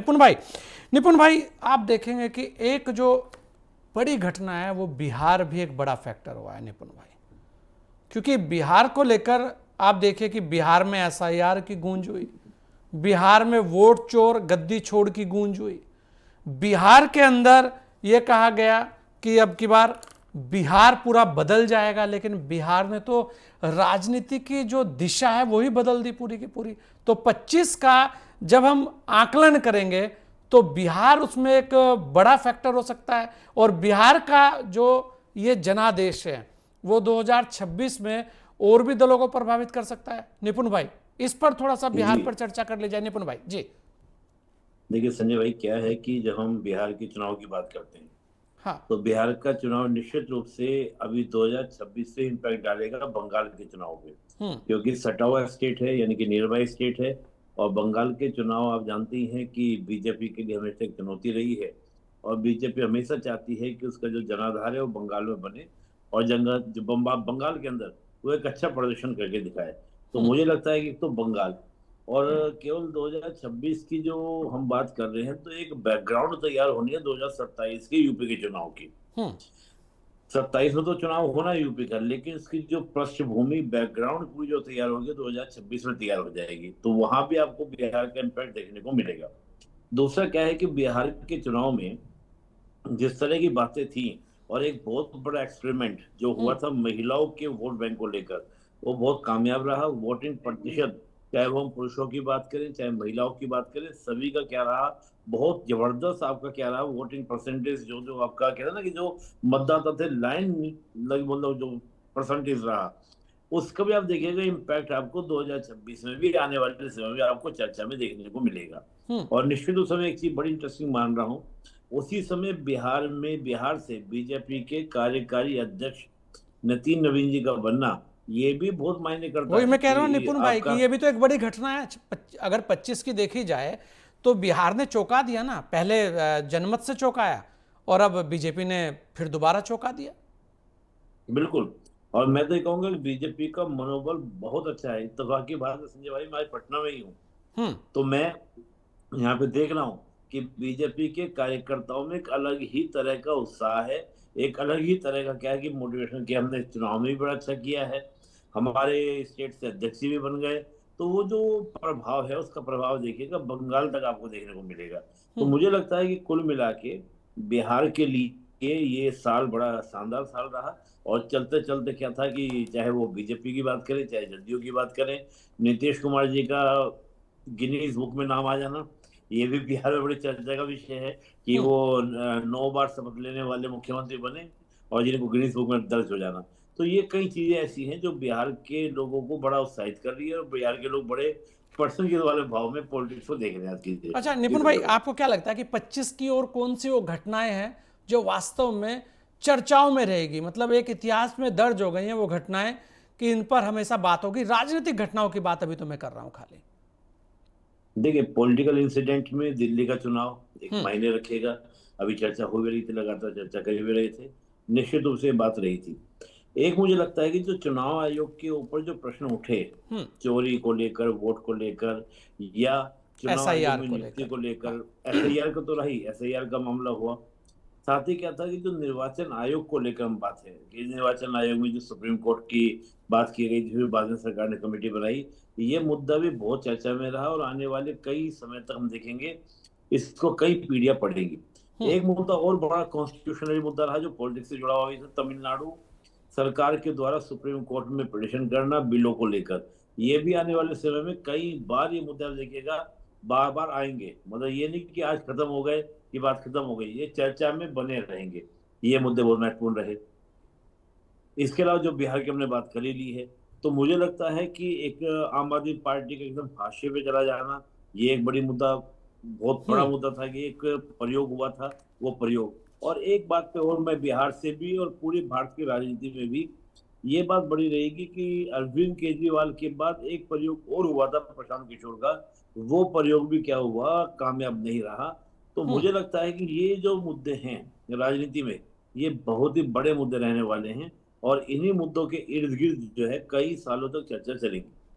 निपुण भाई आप देखेंगे कि एक जो बड़ी घटना है वो बिहार भी एक बड़ा फैक्टर हुआ है निपुण भाई, क्योंकि बिहार को लेकर आप देखिए कि बिहार में एसआईआर की गूंज हुई, बिहार में वोट चोर गद्दी छोड़ की गूंज हुई, बिहार के अंदर यह कहा गया कि अब की बार बिहार पूरा बदल जाएगा, लेकिन बिहार ने तो राजनीति की जो दिशा है वही बदल दी पूरी की पूरी। तो 25 का जब हम आकलन करेंगे तो बिहार उसमें एक बड़ा फैक्टर हो सकता है, और बिहार का जो ये जनादेश है वो 2026 में और भी दलों को प्रभावित कर सकता है। निपुण भाई इस पर थोड़ा सा बिहार जी पर चर्चा कर ले जाए। निपुण भाई जी। देखिए संजय भाई, क्या है कि जब हम बिहार के चुनाव की बात करते हैं हाँ। तो बिहार का चुनाव निश्चित रूप से अभी 2026 से इम्पैक्ट डालेगा बंगाल के चुनाव पे, हम्म। क्योंकि सटा हुआ स्टेट है, यानी कि नियर बाय स्टेट है। और बंगाल के चुनाव आप जानते ही हैं कि बीजेपी के लिए हमेशा एक चुनौती रही है, और बीजेपी हमेशा चाहती है कि उसका जो जनाधार है वो बंगाल में बने, और जंगल जो बंगाल के अंदर वो एक अच्छा प्रदर्शन करके दिखाए। तो हम्म। मुझे लगता है कि तो बंगाल, और केवल 2026 की जो हम बात कर रहे हैं तो एक बैकग्राउंड तैयार होनी है 2027 के यूपी के चुनाव की। हम्म। 27 में तो चुनाव होना है यूपी का, लेकिन इसकी जो पृष्ठभूमि बैकग्राउंड पूरी जो तैयार होगी 2026 में तैयार हो जाएगी, तो वहां भी आपको बिहार का इम्पैक्ट देखने को मिलेगा। दूसरा क्या है कि बिहार के चुनाव में जिस तरह की बातें थी, और एक बहुत बड़ा एक्सपेरिमेंट जो हुआ हम्म। था महिलाओं के वोट बैंक को लेकर, वो बहुत कामयाब रहा। वोटिंग प्रतिशत, चाहे वो हम पुरुषों की बात करें चाहे महिलाओं की बात करें, सभी का क्या रहा, बहुत जबरदस्त आपका क्या रहा वोटिंग परसेंटेज, जो जो आपका कहते हैं ना कि जो मतदाता थे लाइन लग, मतलब जो परसेंटेज रहा, उसका भी आप देखिएगा इम्पैक्ट आपको 2026 में भी, आने वाले समय में आपको चर्चा में देखने को मिलेगा। हम्म। और निश्चित उस समय एक चीज बड़ी इंटरेस्टिंग मान रहा हूँ, उसी समय बिहार से बीजेपी के कार्यकारी अध्यक्ष नितिन नवीन जी का बनना, ये भी बहुत मायने करता वही है मैं कह रहा हूं कि निपुण भाई कि आपका। ये भी तो एक बड़ी घटना है। अगर 25 की देखी जाए तो बिहार ने चौंका दिया ना, पहले जनमत से चौंकाया और अब बीजेपी ने फिर दोबारा चौंका दिया। बिल्कुल। और मैं तो ये कहूंगा कि बीजेपी का मनोबल बहुत अच्छा है। इत्तेफाक की बात है संजय भाई, मैं पटना में ही हूँ, हम्म। तो मैं यहाँ पे देख रहा हूँ कि बीजेपी के कार्यकर्ताओं में एक अलग ही तरह का उत्साह है, एक अलग ही तरह का क्या है कि मोटिवेशन, कि हमने चुनाव में भी बड़ा अच्छा किया है, हमारे स्टेट से अध्यक्ष भी बन गए। तो वो जो प्रभाव है उसका प्रभाव देखिएगा बंगाल तक आपको देखने को मिलेगा। तो हम्म। मुझे लगता है कि कुल मिला के बिहार के लिए ये साल बड़ा शानदार साल रहा। और चलते चलते क्या था कि चाहे वो बीजेपी की बात करें चाहे जदयू की बात करें, नीतीश कुमार जी का गिनीज बुक में नाम आ जाना, ये भी बिहार में बड़ी चर्चा का विषय है कि हम्म। वो 9 बार शपथ लेने वाले मुख्यमंत्री बने और जिनको गिनीज बुक में दर्ज हो जाना। तो ये कई चीजें ऐसी हैं जो बिहार के लोगों को बड़ा उत्साहित कर रही है, और बिहार के लोग बड़े पर्सनल वाले भाव में पॉलिटिक्स को देख रहे हैं आज की डेट अच्छा में। जी निपुण भाई संजय भाई। आपको क्या लगता है कि 25 की और कौन सी वो घटनाएं हैं जो वास्तव में चर्चाओं में रहेगी, मतलब एक इतिहास में दर्ज हो गई हैं वो घटनाएं कि इन पर हमेशा बात होगी। राजनीतिक घटनाओं की बात अभी तो मैं कर रहा हूं खाली। देखिए पॉलिटिकल इंसिडेंट में दिल्ली का चुनाव एक हम्म। मायने रखेगा। अभी चर्चा हो भी रही थी, लगातार चर्चा कर भी रहे थे, निश्चित रूप से बात रही थी। एक मुझे लगता है कि जो चुनाव आयोग के ऊपर जो प्रश्न उठे, हम्म। चोरी को लेकर, वोट को लेकर, या चुनाव आयोग एसआईआर में को नियुक्ति लेकर। को हाँ। लेकर, एसआईआर का तो रही, एसआईआर का मामला हुआ। साथ ही क्या था कि जो निर्वाचन आयोग को लेकर हम बात है कि निर्वाचन आयोग में जो सुप्रीम कोर्ट की बात की गई थी, फिर बाद में सरकार ने कमेटी बनाई, ये मुद्दा भी बहुत चर्चा में रहा, और आने वाले कई समय तक हम देखेंगे इसको कई पीढ़ियां पड़ेंगी। हम्म। एक मुद्दा और बड़ा कॉन्स्टिट्यूशनल मुद्दा रहा जो पॉलिटिक्स से जुड़ा हुआ है, तमिलनाडु सरकार के द्वारा सुप्रीम कोर्ट में पिटिशन करना बिलों को लेकर, ये भी आने वाले समय में कई बार ये मुद्दा देखिएगा बार बार आएंगे। मतलब ये नहीं कि आज खत्म हो गए, ये बात खत्म हो गई, ये चर्चा में बने रहेंगे। ये मुद्दे बहुत महत्वपूर्ण रहे। इसके अलावा जो बिहार की हमने बात कर ही ली है, तो मुझे लगता है कि एक आम आदमी पार्टी का एकदम हाशिए पे चला जाना, ये एक बड़ी मुद्दा, बहुत बड़ा हम्म। मुद्दा था कि एक प्रयोग हुआ था, वो प्रयोग। और एक बात पे और मैं बिहार से भी और पूरी भारत की राजनीति में भी ये बात बड़ी रहेगी कि अरविंद केजरीवाल के बाद एक प्रयोग और हुआ था प्रशांत किशोर का, वो प्रयोग भी क्या हुआ, कामयाब नहीं रहा। तो हम्म। मुझे लगता है कि ये जो मुद्दे हैं राजनीति में, ये बहुत ही बड़े मुद्दे रहने वाले हैं, और इन्हीं मुद्दों के इर्द गिर्द जो है कई सालों तक चर्चा चलेगी।